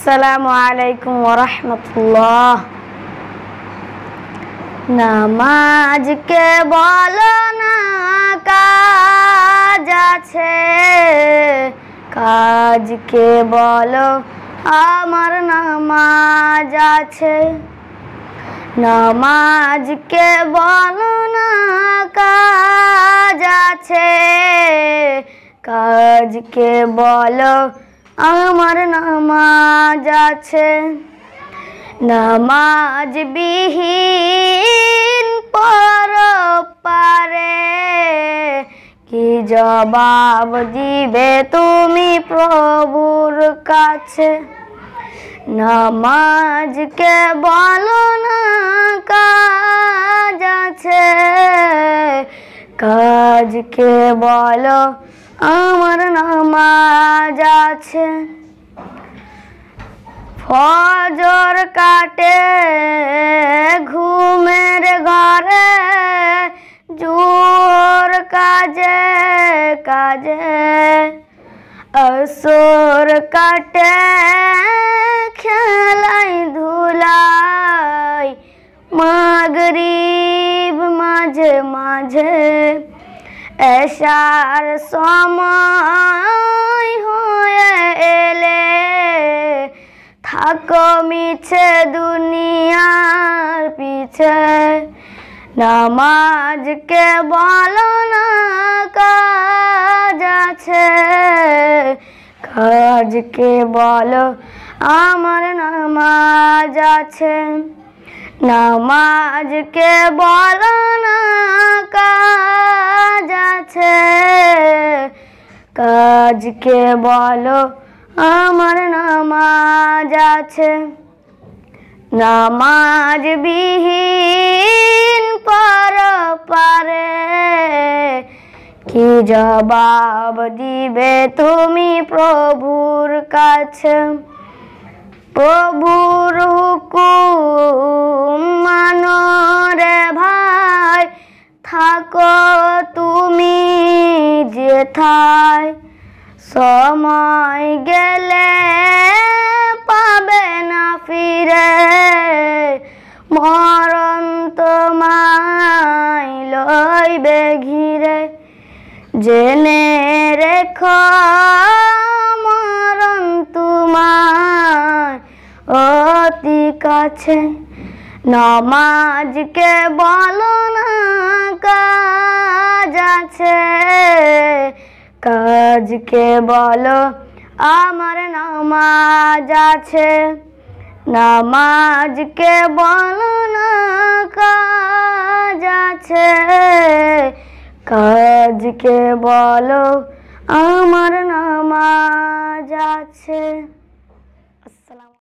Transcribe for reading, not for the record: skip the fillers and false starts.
আসসালামু আলাইকুম ওয়া রাহমাতুল্লাহ। নামাজকে বলো না কাজ আছে, কাজকে বলো আমার নামাজ আছে। নামাজকে বলো না কাজ আছে, কাজকে বলো আমার নামাজ আছে। নামাজ বিহীন পরপারে কি জবাব দিবে তুমি প্রভুর কাছে। নামাজকে বলো না কাজ আছে, কাজকে বলো আমার নামাজ আছে। ফজর কাটে ঘুমের ঘরে, জোহর কাজে কাজে, আসর কাটে খেলাই ধুলাই, মাগরিব মাঝে মাঝে, এশার সময় হয়ে এলে থাকো মিছে দুনিয়ার পিছে। নামাজকে বলো না কাজ আছে, কাজকে বলো আমার নামাজ আছে। নামাজকে বলো না কাজ আছে, কাজকে বলো আমার নামাজ আছে। নামাজ বিহীন পরপারে কি জবাব দিবে তুমি প্রভুর কাছে। প্রভুর হুকুম মানো রে ভাই, থাকো তুমি যেথায়, সময় গেলে পাবে না ফিরে, মরণ তোমায় লইবে ঘিরে। জেনে রেখো মরণ তোমার অতি কাছে। নামাজকে বলো না কাজ আছে, কাজকে বলো আমার নামাজ আছে। নামাজকে বলো না কাজ আছে, কাজকে বলো আমার নামাজ আছে।